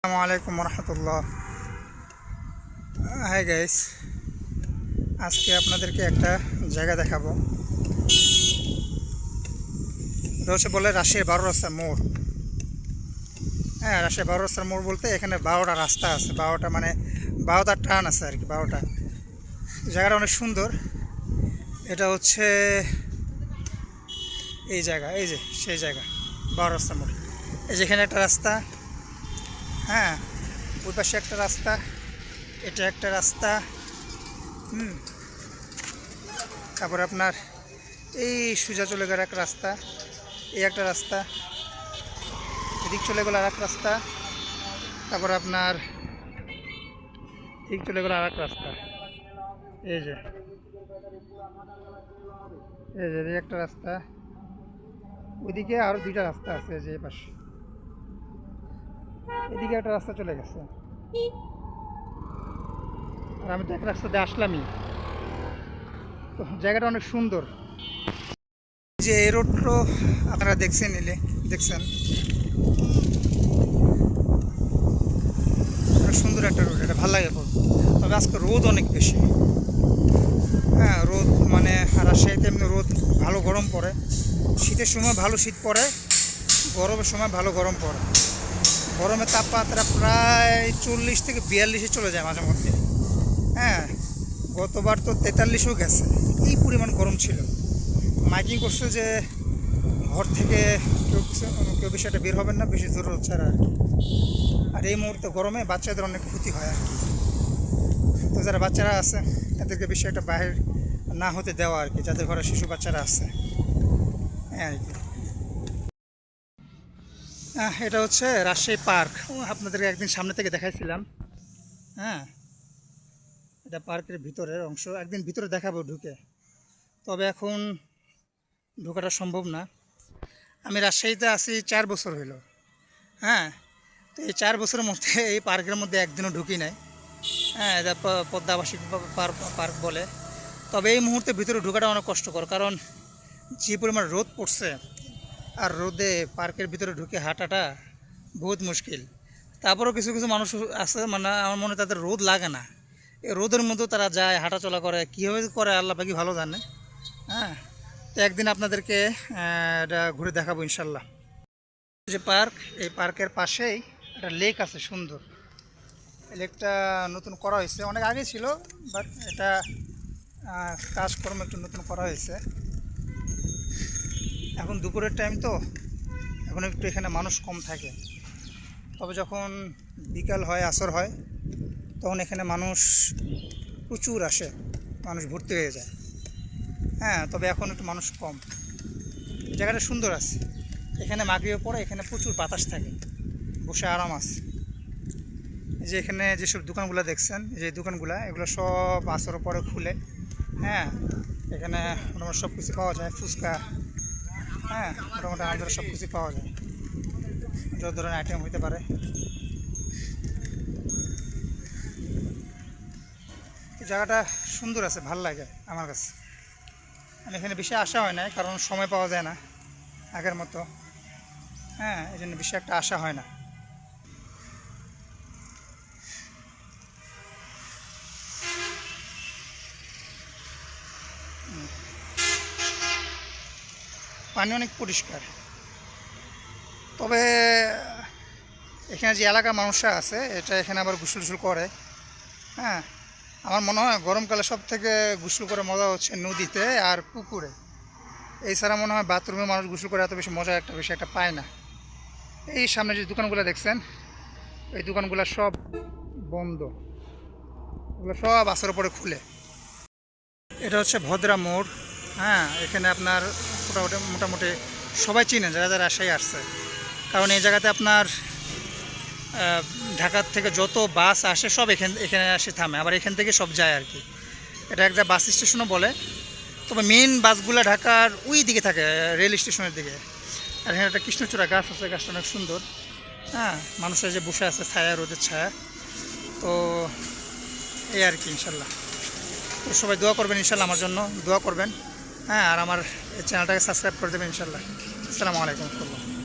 আসসালামু আলাইকুম রহমতুল্লাহ। Hi guys, আজকে আপনাদেরকে একটা জায়গা দেখাবো। এটা হচ্ছে বলে রাজশাহী 12 রাস্তার মোড়। হ্যাঁ, রাজশাহী 12 রাস্তার মোড় বলতে এখানে 12টা রাস্তা আছে, 12টা মানে 12টা টার্ন আছে আর কি, 12টা। জায়গাটা অনেক সুন্দর। এটা হচ্ছে এই জায়গা, এই যে সেই জায়গা 12 রাস্তার মোড়। এই যেখানে একটা রাস্তা, হ্যাঁ, ওই পাশে একটা রাস্তা, এটা একটা রাস্তা, তারপরে আপনার এই সোজা চলে গেল এক রাস্তা, এই একটা রাস্তা, এদিক চলে গেল আর এক রাস্তা, তারপরে আপনার এদিক চলে গেল আর এক রাস্তা। এই যে এদিকে একটা রাস্তা, ওইদিকে আরও দুইটা রাস্তা আছে, যে পাশে এদিকে একটা রাস্তা চলে গেছে। আর আমি তো এক রাস্তা দিয়ে আসলামই। তো জায়গাটা অনেক সুন্দর। যে এই রোডটা আপনারা দেখছেন অনেক সুন্দর একটা রোড, এটা ভালো লাগে খুব। তবে আজকে রোদ অনেক বেশি। হ্যাঁ, রোদ মানে রাজশাহীতে এমনি রোদ ভালো গরম পড়ে, শীতের সময় ভালো শীত পড়ে, গরমের সময় ভালো গরম পড়ে। গরমের তাপমাত্রা প্রায় 40 থেকে 42-এ চলে যায় মাঝে মধ্যে। হ্যাঁ, গতবার তো 43-ও গেছে, এই পরিমাণ গরম ছিল। মাইকিং করছে যে ঘর থেকে কেউ বিষয়টা বের হবেন না, বেশি জরুরত ছাড়া আর কি। আর এই মুহূর্তে গরমে বাচ্চাদের অনেক ক্ষতি হয় আর কি। তো যারা বাচ্চারা আছে তাদেরকে বিষয়টা বাইরে না হতে দেওয়া আর কি, যাদের ঘরে শিশু বাচ্চারা আছে। হ্যাঁ আর কি। এটা হচ্ছে রাজশাহী পার্ক। আপনাদেরকে একদিন সামনে থেকে দেখাইছিলাম। হ্যাঁ, এটা পার্কের ভিতরের অংশ, একদিন ভিতরে দেখাবো ঢুকে। তবে এখন ঢোকাটা সম্ভব না। আমি রাজশাহীতে আছি 4 বছর হইল। হ্যাঁ, তো এই 4 বছরের মধ্যে এই পার্কের মধ্যে একদিনও ঢুকি নাই। হ্যাঁ, এটা পদ্মা আবাসিক পার্ক বলে। তবে এই মুহূর্তে ভিতরে ঢোকাটা অনেক কষ্টকর, কারণ যে পরিমাণ রোদ পড়ছে, আর রোদে পার্কের ভিতরে ঢুকে হাঁটাটা বহুত মুশকিল। তারপরেও কিছু কিছু মানুষ আছে, মানে আমার মনে তাদের রোদ লাগে না, এই রোদের মধ্যেও তারা যায়, হাঁটাচলা করে, কীভাবে করে আল্লাহ পাকি ভালো জানে। হ্যাঁ, তো একদিন আপনাদেরকে এটা ঘুরে দেখাবো ইনশাল্লাহ। যে পার্ক, এই পার্কের পাশেই একটা লেক আছে সুন্দর। এই লেকটা নতুন করা হয়েছে, অনেক আগে ছিল, বাট এটা কাজকর্ম একটু নতুন করা হয়েছে। এখন দুপুরের টাইম তো, এখন একটু এখানে মানুষ কম থাকে। তবে যখন বিকাল হয়, আসর হয়, তখন এখানে মানুষ প্রচুর আসে, মানুষ ভর্তি হয়ে যায়। হ্যাঁ, তবে এখন একটু মানুষ কম। জায়গাটা সুন্দর আছে, এখানে মাগরিবের পরে এখানে প্রচুর বাতাস থাকে, বসে আরাম আছে। যে এখানে যেসব দোকানগুলো দেখছেন, যে দোকানগুলো, এগুলো সব আসরের পরে খুলে। হ্যাঁ, এখানে মোটামুটি সব কিছু পাওয়া যায়, ফুচকা, হ্যাঁ, মোটামুটি আমাদের সব কিছু পাওয়া যায়, যত ধরনের আইটেম হইতে পারে। জায়গাটা সুন্দর আছে, ভাল লাগে আমার কাছে। আমি এখানে বেশি আসা হয় না, কারণ সময় পাওয়া যায় না আগের মতো। হ্যাঁ, এই জন্য বেশি একটা আসা হয় না। পানি অনেক পরিষ্কার। তবে এখানে যে এলাকার মানুষরা আছে, এটা এখানে আবার গোসল টুসল করে। হ্যাঁ, আমার মনে হয় গরমকালে সব থেকে গোসল করে মজা হচ্ছে নদীতে আর পুকুরে। এছাড়া মনে হয় বাথরুমে মানুষ গোসল করে এত বেশি মজা বেশি একটা পায় না। এই সামনে যে দোকানগুলো দেখছেন, এই দোকানগুলো সব বন্ধ, এগুলো সব আসরের পরে খুলে। এটা হচ্ছে ভদ্রা মোড়। হ্যাঁ, এখানে আপনার মোটামুটি সবাই চিনে যারা যারা রাজশাহী আসছে, কারণ এই জায়গাতে আপনার ঢাকার থেকে যত বাস আসে সব এখানে আসে থামে, আবার এখান থেকে সব যায় আর কি। এটা একটা বাস স্টেশনও বলে। তবে মেন বাসগুলো ঢাকার ওই দিকে থাকে, রেল স্টেশনের দিকে। আর এখানে একটা কৃষ্ণচূড়া গাছ আছে, গাছটা অনেক সুন্দর। হ্যাঁ, মানুষের যে বসে আছে ছায়া, রোদের ছায়া। তো এই আর কি ইনশাল্লাহ। তো সবাই দোয়া করবেন ইনশাল্লাহ, আমার জন্য দোয়া করবেন। হ্যাঁ, আর আমার এই চ্যানেলটাকে সাবস্ক্রাইব করে দেবেন ইনশাল্লাহ। আসসালামু আলাইকুম।